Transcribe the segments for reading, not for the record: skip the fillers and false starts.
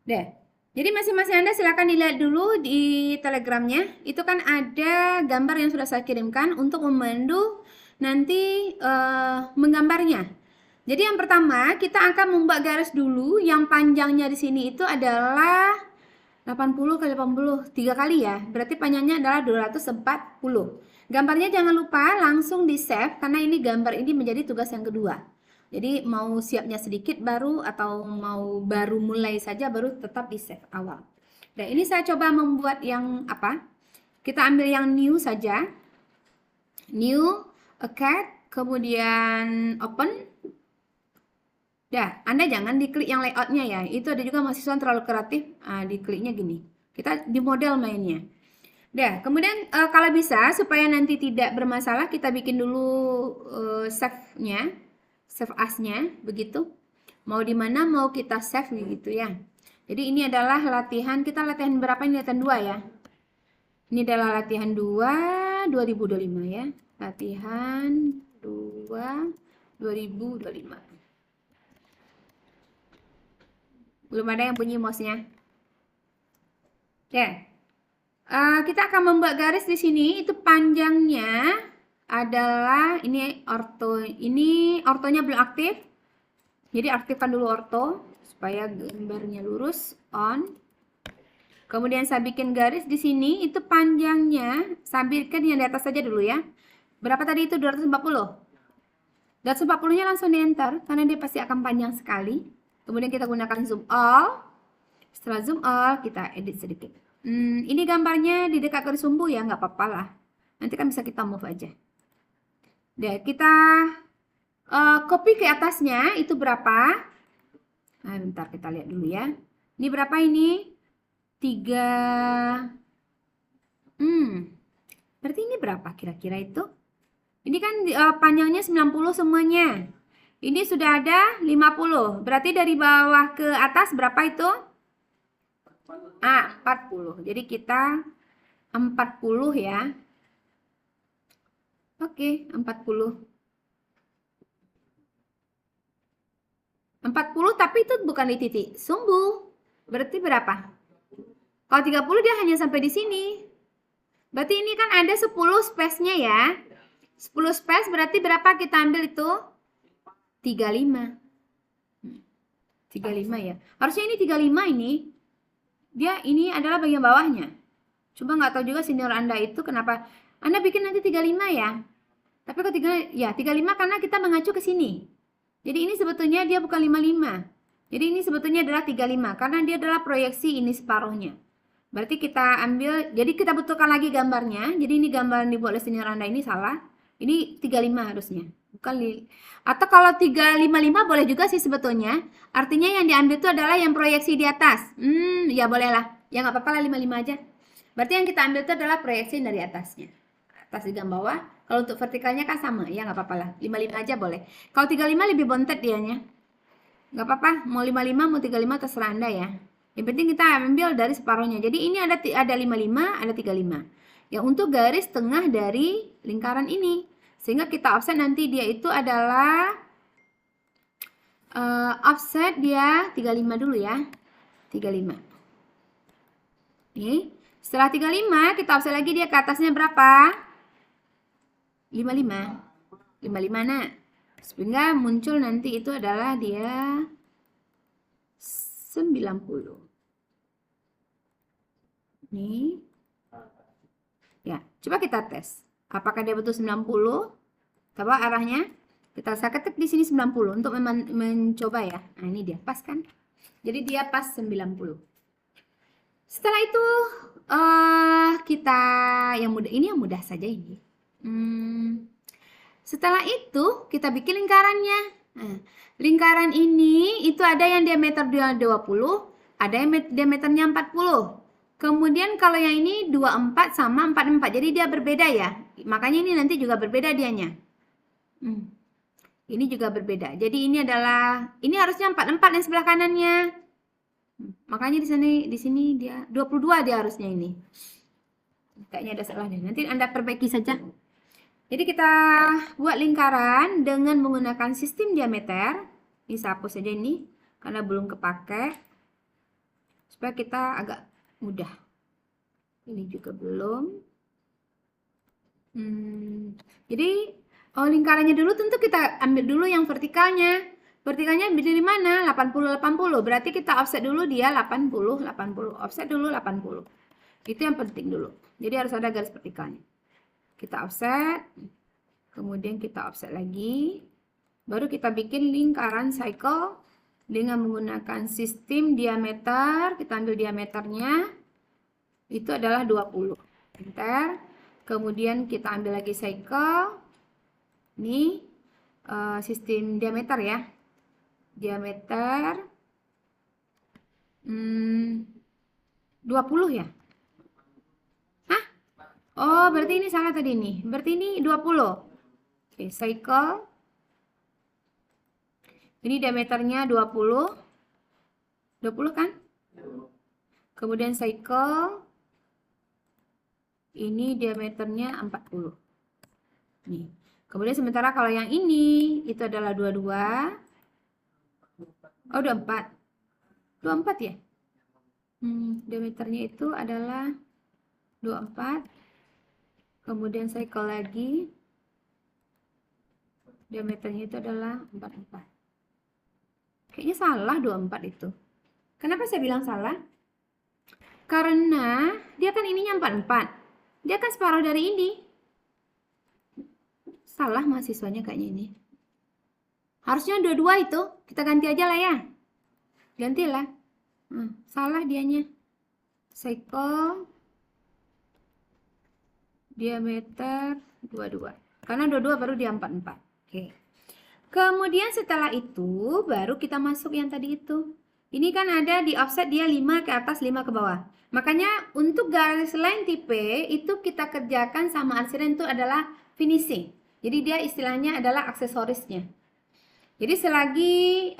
Deh. Jadi masing-masing Anda silakan dilihat dulu di Telegramnya. Itu kan ada gambar yang sudah saya kirimkan untuk memandu nanti menggambarnya. Jadi yang pertama kita akan membuat garis dulu yang panjangnya di sini itu adalah 80 kali 80, 3 kali ya. Berarti panjangnya adalah 240. Gambarnya jangan lupa langsung di save karena ini gambar ini menjadi tugas yang kedua. Jadi mau siapnya sedikit baru atau mau baru mulai saja baru tetap di save awal. Dan ini saya coba membuat yang apa? Kita ambil yang new saja. New, a cat, kemudian open. Dah, Anda jangan diklik yang layoutnya ya. Itu ada juga mahasiswa yang terlalu kreatif, dikliknya gini. Kita di model mainnya. Dah, kemudian kalau bisa supaya nanti tidak bermasalah kita bikin dulu save-nya, save as-nya begitu. Mau di mana mau kita save gitu ya. Jadi ini adalah latihan, kita latihan berapa ini? Latihan 2 ya. Ini adalah latihan 2 2025 ya. Latihan 2 2025. Belum ada yang bunyi mouse-nya. Oke. Kita akan membuat garis di sini. Itu panjangnya adalah ini ortonya belum aktif. Jadi aktifkan dulu orto supaya gambarnya lurus on. Kemudian saya bikin garis di sini. Itu panjangnya saya bikin yang di atas saja dulu ya. Berapa tadi itu? 240. 240-nya langsung di enter karena dia pasti akan panjang sekali. Kemudian kita gunakan zoom all. Setelah zoom all, kita edit sedikit. Ini gambarnya di dekat garis sumbu ya, nggak apa-apa lah. Nanti kan bisa kita move aja. Deh, kita copy ke atasnya, itu berapa? Nah, bentar kita lihat dulu ya. Ini berapa ini? 3. Berarti ini berapa kira-kira itu? Ini kan panjangnya 90 semuanya. Ini sudah ada 50. Berarti dari bawah ke atas berapa itu? 40. Jadi kita 40 ya. Oke, 40. 40 tapi itu bukan di titik sumbu. Berarti berapa? Kalau 30 dia hanya sampai di sini. Berarti ini kan ada 10 space-nya ya. 10 space berarti berapa kita ambil itu? 35. 35 ya. Harusnya ini 35 ini. Dia ini adalah bagian bawahnya. Coba nggak tahu juga senior Anda itu kenapa. Anda bikin nanti 35 ya. Tapi kalau 35 karena kita mengacu ke sini. Jadi ini sebetulnya dia bukan 55. Jadi ini sebetulnya adalah 35 karena dia adalah proyeksi ini separuhnya. Berarti kita ambil, jadi kita butuhkan lagi gambarnya. Jadi ini gambar yang dibuat oleh senior Anda ini salah. Ini 35 harusnya. Bukan atau kalau 355 boleh juga sih sebetulnya. Artinya yang diambil itu adalah yang proyeksi di atas. Ya bolehlah. Ya nggak apa-apa lah 55 aja. Berarti yang kita ambil itu adalah proyeksi dari atasnya. Atas dengan bawah. Kalau untuk vertikalnya kan sama. Ya nggak apa-apa lah. 55 aja boleh. Kalau 35 lebih bontet dianya. Nggak apa-apa. Mau 55 mau 35 terserah Anda ya. Yang penting kita ambil dari separuhnya. Jadi ini ada 55, ada 35. Ya untuk garis tengah dari lingkaran ini. Sehingga kita offset nanti dia itu adalah offset dia 35 dulu ya. 35. Nih, setelah 35 kita offset lagi dia ke atasnya berapa? 55. 55 nak. Sehingga muncul nanti itu adalah dia 90. Nih. Ya, coba kita tes. Apakah dia betul 90? Coba arahnya. Saya ketik di sini 90 untuk mencoba ya. Nah, ini dia pas kan? Jadi dia pas 90. Setelah itu kita yang mudah, ini yang mudah saja ini. Setelah itu kita bikin lingkarannya. Nah, lingkaran ini itu ada yang diameter 20, ada yang diameternya 40. Kemudian kalau yang ini 24 sama 44. Jadi dia berbeda ya. Makanya ini nanti juga berbeda dianya. Ini juga berbeda. Jadi ini adalah, ini harusnya 44 yang sebelah kanannya. Makanya di sini dia 22 dia harusnya ini. Kayaknya ada salah deh. Nanti Anda perbaiki saja. Jadi kita buat lingkaran dengan menggunakan sistem diameter. Ini saya hapus saja ini karena belum kepake. supaya kita agak mudah. Ini juga belum. Jadi lingkarannya dulu tentu kita ambil dulu yang vertikalnya. Vertikalnya di mana? 80 80. Berarti kita offset dulu dia 80 80. Offset dulu 80. Itu yang penting dulu. Jadi harus ada garis vertikalnya. Kita offset, kemudian kita offset lagi. Baru kita bikin lingkaran cycle dengan menggunakan sistem diameter. Kita ambil diameternya. Itu adalah 20. Enter. Kemudian kita ambil lagi cycle. Ini sistem diameter ya. Diameter 20 ya. Hah? Oh, berarti ini salah tadi nih. Berarti ini 20. Oke, cycle. Ini diameternya 20. 20 kan? Kemudian cycle. Ini diameternya 40. Nih. Kemudian sementara kalau yang ini itu adalah 22. Oh, 24. 24 ya? Diameternya itu adalah 24. Kemudian cycle lagi. Diameternya itu adalah 44. Kayaknya salah 24 itu. Kenapa saya bilang salah? Karena dia kan ininya 44. Dia kan separuh dari ini. Salah mahasiswanya kayaknya ini. Harusnya 22 itu. Kita ganti aja lah ya. Gantilah. Salah dianya. Cycle. Diameter 22. Karena 22 baru dia 44. Oke. Kemudian setelah itu baru kita masuk yang tadi itu. Ini kan ada di offset dia 5 ke atas 5 ke bawah. Makanya untuk garis line tipe itu kita kerjakan sama arsiran itu adalah finishing. Jadi dia istilahnya adalah aksesorisnya. Jadi selagi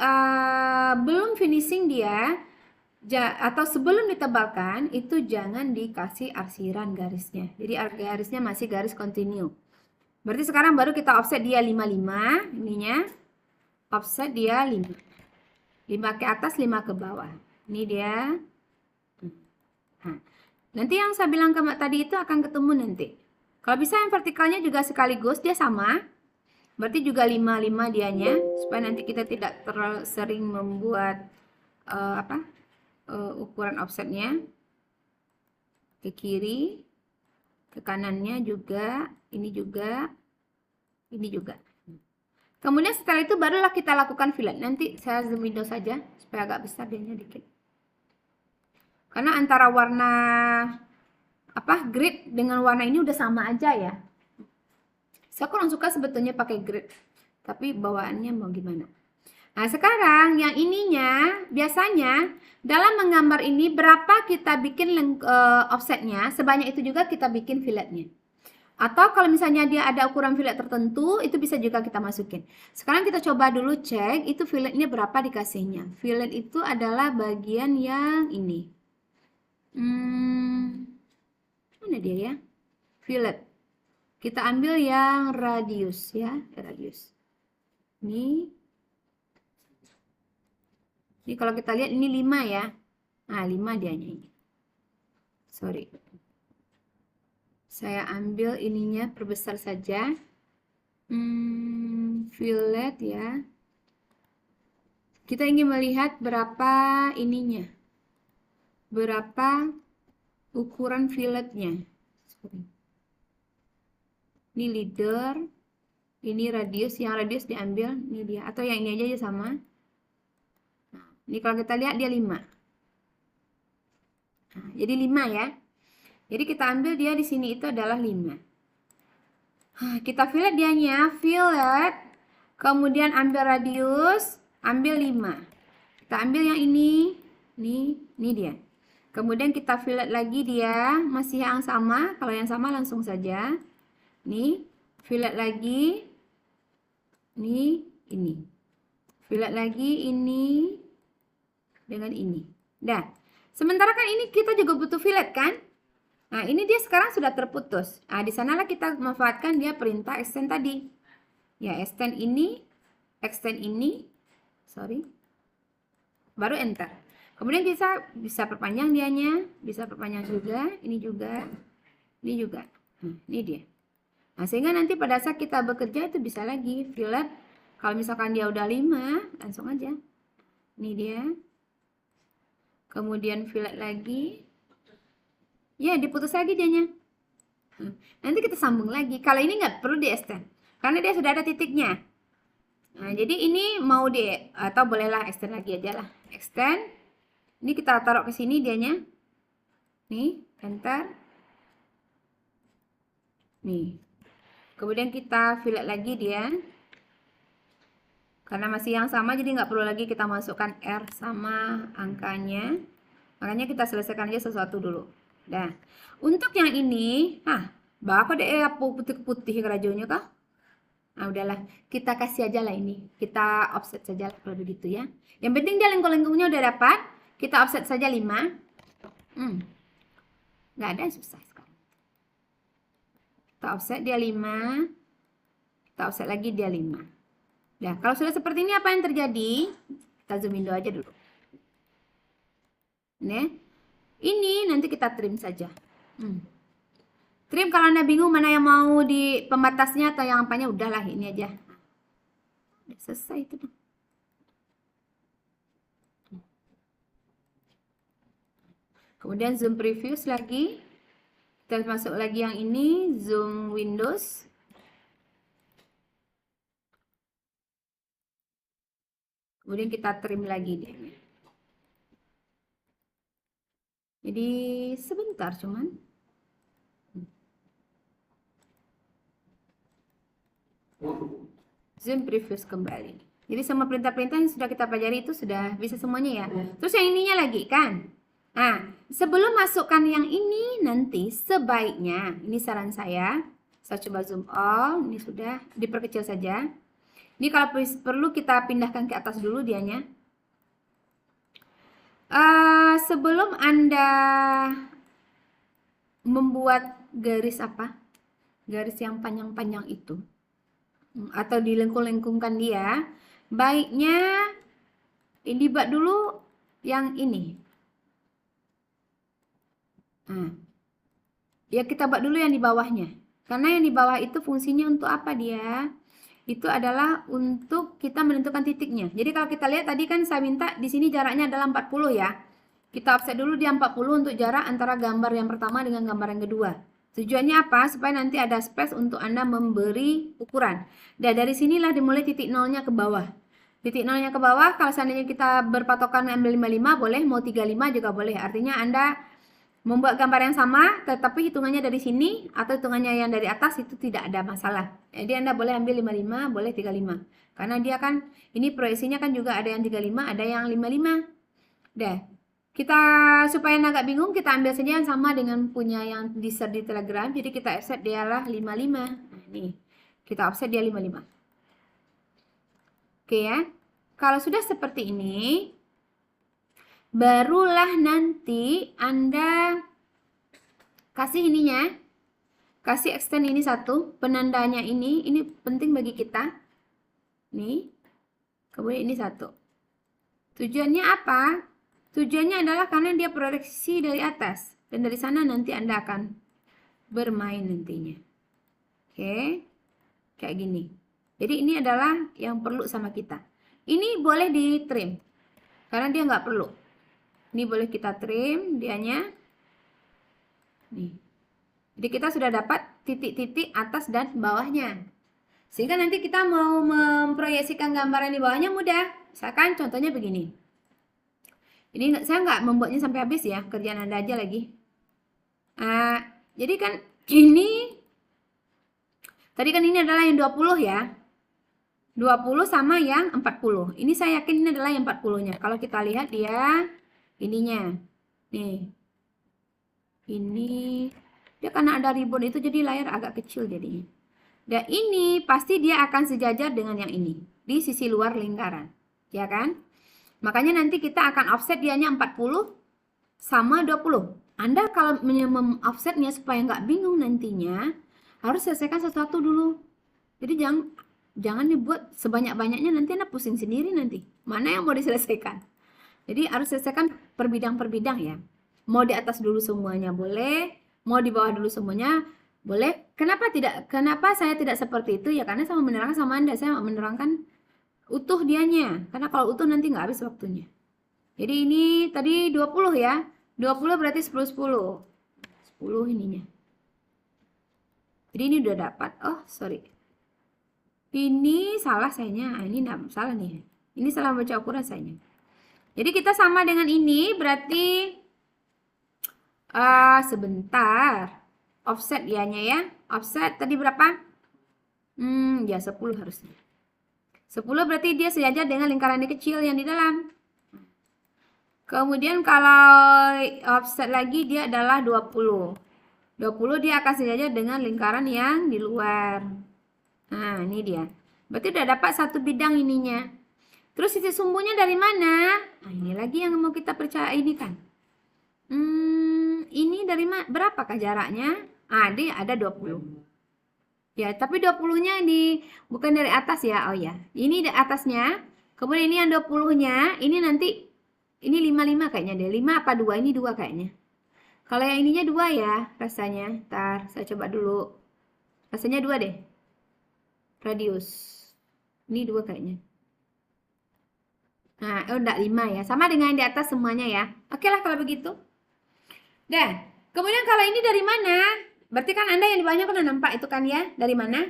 belum finishing dia atau sebelum ditebalkan itu jangan dikasih arsiran garisnya. Jadi garisnya masih garis kontinu. Berarti sekarang baru kita offset dia 55 ininya. Offset dia 5. 5 ke atas 5 ke bawah. Ini dia. Nah, nanti yang saya bilang ke Mbak tadi itu akan ketemu nanti. Kalau bisa yang vertikalnya juga sekaligus dia sama. Berarti juga 55 dianya supaya nanti kita tidak terlalu sering membuat ukuran offsetnya ke kiri, ke kanannya juga, ini juga, ini juga. Kemudian setelah itu barulah kita lakukan fillet. Nanti saya zoom window saja supaya agak besar dianya dikit. Karena antara warna grid dengan warna ini udah sama aja ya. Saya kurang suka sebetulnya pakai grid, tapi bawaannya mau gimana. Nah, sekarang yang ininya biasanya dalam menggambar ini berapa kita bikin offsetnya, sebanyak itu juga kita bikin filletnya. Atau kalau misalnya dia ada ukuran fillet tertentu, itu bisa juga kita masukin. Sekarang kita coba dulu cek itu filletnya berapa dikasihnya. Fillet itu adalah bagian yang ini. Mana dia ya? Fillet. Kita ambil yang radius ya, radius. Ini kalau kita lihat ini 5 ya. Nah, 5 dianya ini. Sorry. Saya ambil ininya perbesar saja. Fillet ya. Kita ingin melihat berapa ininya. Berapa ukuran filletnya. Ini leader. Ini radius. Yang radius diambil. Ini dia. Atau yang ini aja sama. Nah, ini kalau kita lihat dia 5. Nah, jadi 5 ya. Jadi kita ambil dia di sini itu adalah 5. Kita fillet dianya, fillet, kemudian ambil radius, ambil 5. Kita ambil yang ini dia. Kemudian kita fillet lagi dia, masih yang sama, kalau yang sama langsung saja. Nih, fillet lagi, ini. Fillet lagi ini dengan ini. Dah. Sementara kan ini kita juga butuh fillet kan? Nah, ini dia sekarang sudah terputus. Nah, di sanalah kita memanfaatkan dia perintah extend tadi. Ya, extend ini, sorry. Baru enter. Kemudian kita bisa perpanjang dianya, bisa perpanjang juga, ini juga, ini juga. Ini dia. Nah, sehingga nanti pada saat kita bekerja itu bisa lagi fillet. Kalau misalkan dia udah 5, langsung aja. Ini dia. Kemudian fillet lagi. Ya, diputus lagi dianya. Nanti kita sambung lagi. Kalau ini nggak perlu di extend, karena dia sudah ada titiknya. Nah, jadi ini mau di, atau bolehlah extend lagi aja lah. Extend. Ini kita taruh ke sini dianya. Nih, enter. Nih. Kemudian kita fillet lagi dia. Karena masih yang sama, jadi nggak perlu lagi kita masukkan R sama angkanya. Makanya kita selesaikan aja sesuatu dulu. Nah, untuk yang ini, bakal deh putih-putih kerajonya kah? Nah, udahlah, kita kasih aja lah ini. Kita offset saja lah kalau begitu ya. Yang penting dia lengkung-lengkungnya udah dapat. Kita offset saja 5. Nggak ada susah sekarang. Kita offset dia 5. Kita offset lagi dia 5. Nah, kalau sudah seperti ini apa yang terjadi? Kita zoom window aja dulu. Nih. Ini nanti kita trim saja. Trim kalau Anda bingung mana yang mau di pembatasnya atau yang apanya, udahlah ini aja. Udah selesai itu dong. Kemudian zoom preview lagi. Kita masuk lagi yang ini, zoom Windows. Kemudian kita trim lagi dia. Jadi sebentar cuman. Zoom preview kembali. Jadi semua perintah-perintah yang sudah kita pelajari itu sudah bisa semuanya ya. Terus yang ininya lagi kan. Nah, sebelum masukkan yang ini nanti sebaiknya, ini saran saya coba zoom all, ini sudah diperkecil saja. Ini kalau perlu kita pindahkan ke atas dulu dianya. Sebelum Anda membuat garis garis yang panjang-panjang itu, atau dilengkung-lengkungkan dia, baiknya dibuat dulu yang ini. Ya kita buat dulu yang di bawahnya, karena yang di bawah itu fungsinya untuk apa dia? Itu adalah untuk kita menentukan titiknya. Jadi kalau kita lihat tadi kan saya minta di sini jaraknya adalah 40 ya. Kita offset dulu dia 40 untuk jarak antara gambar yang pertama dengan gambar yang kedua. Tujuannya apa? Supaya nanti ada space untuk Anda memberi ukuran. Dan dari sinilah dimulai titik nolnya ke bawah. Titik nolnya ke bawah, kalau seandainya kita berpatokan ambil 55 boleh, mau 35 juga boleh. Artinya Anda membuat gambar yang sama, tetapi hitungannya dari sini atau hitungannya yang dari atas itu tidak ada masalah. Jadi Anda boleh ambil 55, boleh 35. Karena dia kan, ini proyeksinya kan juga ada yang 35, ada yang 55. Dah, kita supaya Anda agak bingung, kita ambil saja yang sama dengan punya yang di-share di Telegram. Jadi kita offset dialah 55. Nah, nih, kita offset dia 55. Oke ya, kalau sudah seperti ini, barulah nanti Anda kasih ininya, kasih extend ini satu, penandanya ini penting bagi kita. Nih, kemudian ini satu. Tujuannya apa? Tujuannya adalah karena dia proyeksi dari atas, dan dari sana nanti Anda akan bermain nantinya. Oke, kayak gini. Jadi ini adalah yang perlu sama kita. Ini boleh di trim, karena dia nggak perlu. Ini boleh kita trim dianya. Nih. Jadi kita sudah dapat titik-titik atas dan bawahnya. Sehingga nanti kita mau memproyeksikan gambaran di bawahnya mudah. Misalkan contohnya begini. Ini saya nggak membuatnya sampai habis ya, kerjaan Anda aja lagi. Jadi kan ini, tadi kan ini adalah yang 20 ya. 20 sama yang 40. Ini saya yakin ini adalah yang 40-nya. Kalau kita lihat dia ininya nih, ini dia karena ada ribbon itu jadi layar agak kecil jadinya. Dan ini pasti dia akan sejajar dengan yang ini di sisi luar lingkaran, ya kan? Makanya nanti kita akan offset dianya 40 sama 20. Anda kalau offsetnya supaya nggak bingung nantinya, harus selesaikan sesuatu dulu. Jadi jangan dibuat sebanyak-banyaknya, nanti Anda pusing sendiri nanti. Mana yang mau diselesaikan? Jadi harus selesaikan per bidang ya. Mau di atas dulu semuanya boleh, mau di bawah dulu semuanya boleh. Kenapa saya tidak seperti itu? Ya karena saya menerangkan sama Anda, saya menerangkan utuh dianya. Karena kalau utuh nanti nggak habis waktunya. Jadi ini tadi 20 ya. 20 berarti 10 10. 10 ininya. Jadi ini udah dapat. Oh, sorry. Ini salah sayanya. Ini enggak salah nih. Ini salah baca ukuran sayanya. Jadi kita sama dengan ini berarti sebentar. Offset dianya ya. Offset tadi berapa? Ya 10 harusnya. 10 berarti dia sejajar dengan lingkaran yang kecil yang di dalam. Kemudian kalau offset lagi dia adalah 20. 20 dia akan sejajar dengan lingkaran yang di luar. Nah, ini dia. Berarti udah dapat satu bidang ininya. Terus titik sumbunya dari mana? Nah, ini lagi yang mau kita percaya ini kan. Ini dari mana? Berapakah jaraknya? Dia ada 20. Ya, tapi 20-nya bukan dari atas ya. Oh ya, ini di atasnya. Kemudian ini yang 20-nya, ini nanti ini 55 kayaknya deh. 5 apa 2? Ini 2 kayaknya. Kalau yang ininya 2 ya rasanya. Ntar saya coba dulu. Rasanya 2 deh. Radius. Ini 2 kayaknya. Nah, enggak 5 ya. Sama dengan yang di atas semuanya ya. Oke lah kalau begitu. Dan kemudian kalau ini dari mana? Berarti kan Anda yang di bawahnya kan nampak itu kan ya. Dari mana?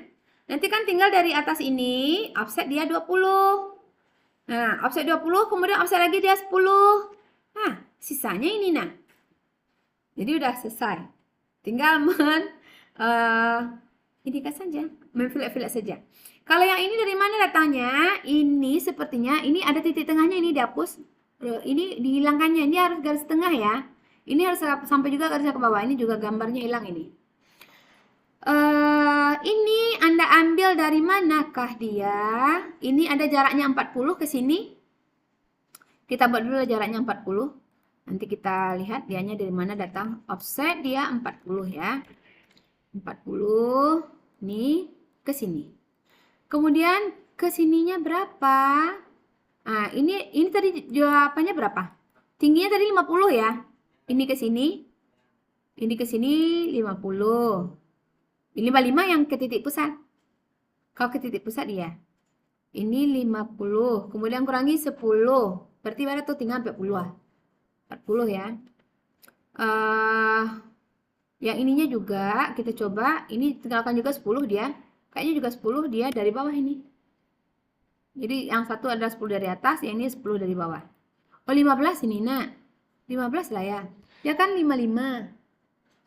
Nanti kan tinggal dari atas ini. Offset dia 20. Nah, offset 20, kemudian offset lagi dia 10. Nah, sisanya ini nah. Jadi udah selesai. Tinggal ini kan saja, menfilet-filet saja. Kalau yang ini dari mana datangnya? Ini sepertinya ini ada titik tengahnya, ini dihapus. Ini dihilangkannya. Ini harus garis tengah ya. Ini harus sampai juga garisnya ke bawah. Ini juga gambarnya hilang ini. Ini Anda ambil dari manakah dia? Ini ada jaraknya 40 ke sini. Kita buat dulu jaraknya 40. Nanti kita lihat dianya dari mana datang. Offset dia 40 ya. 40 ini ke sini. Kemudian ke sininya berapa? Nah, ini tadi jawabannya berapa? Tingginya tadi 50 ya. Ini ke sini. Ini ke sini 50. 55 yang ke titik pusat. Kalau ke titik pusat dia. Ini 50. Kemudian kurangi 10. Berarti berapa tuh tinggal 40. 40 ya. Yang ininya juga kita coba. Ini tinggalkan juga 10 dia. Kayaknya juga 10 dia dari bawah ini. Jadi yang satu adalah 10 dari atas. Yang ini 10 dari bawah. Oh 15 ini nak. 15 lah ya. Ya kan 55.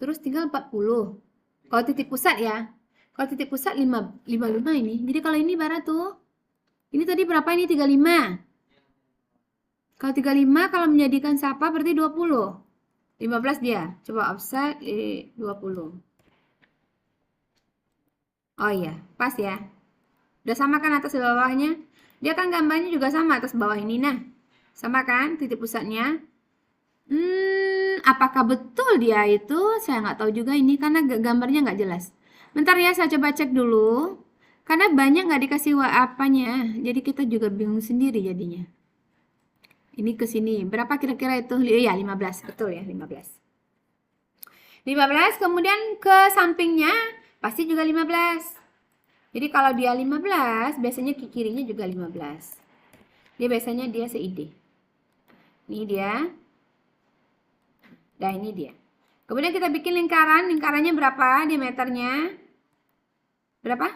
Terus tinggal 40. Kalau titik pusat ya. Kalau titik pusat 55 ini. Jadi kalau ini berapa tuh? Ini tadi berapa ini? 35. Kalau 35 kalau menjadikan siapa berarti 20. 15 dia. Coba offset 20. Oh iya, pas ya. Udah sama kan atas dan bawahnya? Dia kan gambarnya juga sama atas bawah ini. Nah, sama kan titik pusatnya? Apakah betul dia itu? Saya nggak tahu juga ini karena gambarnya nggak jelas. Bentar ya, saya coba cek dulu. Karena banyak nggak dikasih apanya, jadi kita juga bingung sendiri jadinya. Ini ke sini. Berapa kira-kira itu? Iya, 15. Betul ya, 15. 15, kemudian ke sampingnya pasti juga 15. Jadi kalau dia 15, biasanya ke kirinya juga 15. Biasanya dia seide. Ini dia. Nah, ini dia. Kemudian kita bikin lingkaran. Lingkarannya berapa diameternya? Berapa?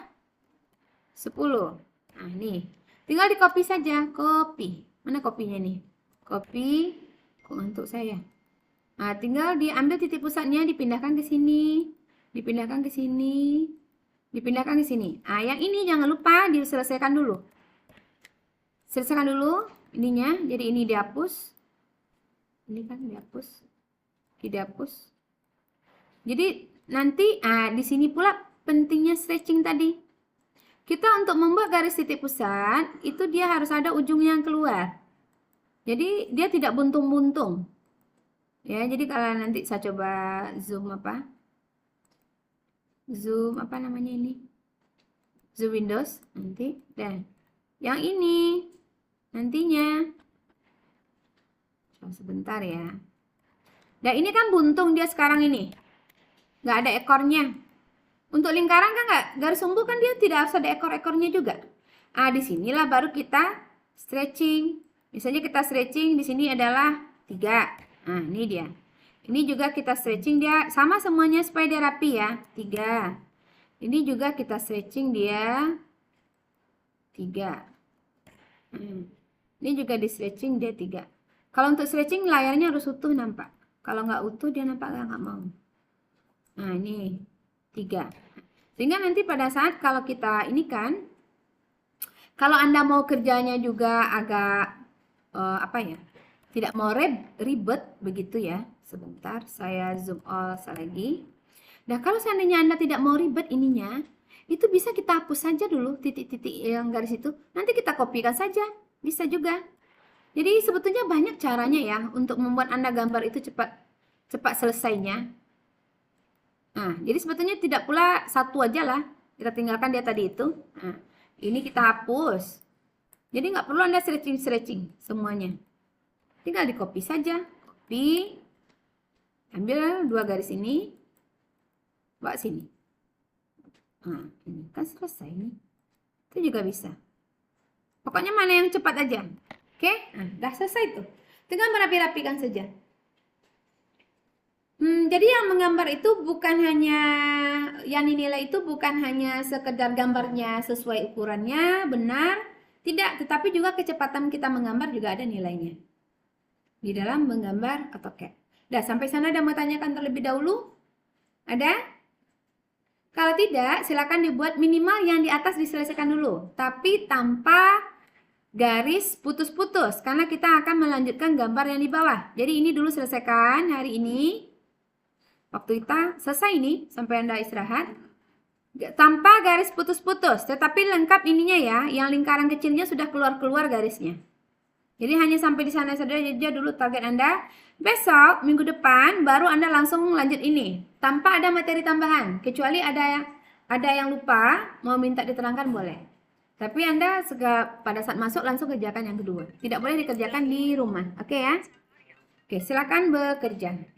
10. Nah, nih. Tinggal di copy saja. Copy. Mana kopinya nih? Copy. Kok ngantuk saya? Nah, tinggal diambil titik pusatnya, dipindahkan ke sini. Dipindahkan ke sini. Dipindahkan ke sini. Nah, yang ini jangan lupa diselesaikan dulu. Selesaikan dulu ininya. Jadi ini dihapus. Ini kan dihapus. Dihapus. Jadi nanti di sini pula pentingnya stretching tadi. Kita untuk membuat garis titik pusat itu dia harus ada ujung yang keluar. Jadi dia tidak buntung-buntung. Ya, jadi kalau nanti saya coba zoom apa? Zoom apa namanya ini? Zoom Windows nanti dan yang ini nantinya Sebentar ya. Nah, ini kan buntung dia sekarang ini. Nggak ada ekornya. Untuk lingkaran kan nggak, garis sumbu kan dia tidak harus ada ekor-ekornya juga. Ah, disinilah baru kita stretching. Misalnya kita stretching di sini adalah 3. Nah, ini dia. Ini juga kita stretching dia sama semuanya supaya dia rapi ya. 3. Ini juga kita stretching dia 3. Ini juga di stretching dia 3. Kalau untuk stretching layarnya harus utuh nampak. Kalau nggak utuh dia nampak nggak mau. Nah, ini 3. Sehingga nanti pada saat kalau kita ini kan, kalau Anda mau kerjanya juga agak apa ya, tidak mau ribet begitu ya. Sebentar, saya zoom all lagi. Nah, kalau seandainya Anda tidak mau ribet ininya, itu bisa kita hapus saja dulu titik-titik yang garis itu. Nanti kita kopikan saja, bisa juga. Jadi sebetulnya banyak caranya ya untuk membuat Anda gambar itu cepat selesainya. Nah, jadi sebetulnya tidak pula satu aja lah. Kita tinggalkan dia tadi itu. Nah, ini kita hapus. Jadi nggak perlu Anda stretching semuanya. Tinggal di copy saja. Copy. Ambil 2 garis ini. Bawa sini. Nah, ini kan selesai nih. Itu juga bisa. Pokoknya mana yang cepat aja. Oke? Nah, udah selesai tuh. Tinggal merapi-rapikan saja. Jadi yang menggambar itu bukan hanya, yang dinilai itu bukan hanya sekedar gambarnya sesuai ukurannya, benar, tidak, tetapi juga kecepatan kita menggambar juga ada nilainya di dalam menggambar AutoCAD. Dah, sampai sana ada mau tanyakan terlebih dahulu? Ada? Kalau tidak, silakan dibuat minimal yang di atas diselesaikan dulu, tapi tanpa garis putus-putus, karena kita akan melanjutkan gambar yang di bawah. Jadi ini dulu selesaikan hari ini. Waktu kita selesai ini, sampai Anda istirahat. Tanpa garis putus-putus, tetapi lengkap ininya ya, yang lingkaran kecilnya sudah keluar-keluar garisnya. Jadi hanya sampai di sana saja dulu target Anda. Besok, minggu depan, baru Anda langsung lanjut ini. Tanpa ada materi tambahan. Kecuali ada yang lupa, mau minta diterangkan boleh. Tapi Anda pada saat masuk langsung kerjakan yang kedua. Tidak boleh dikerjakan di rumah. Oke ya? Oke, silakan bekerja.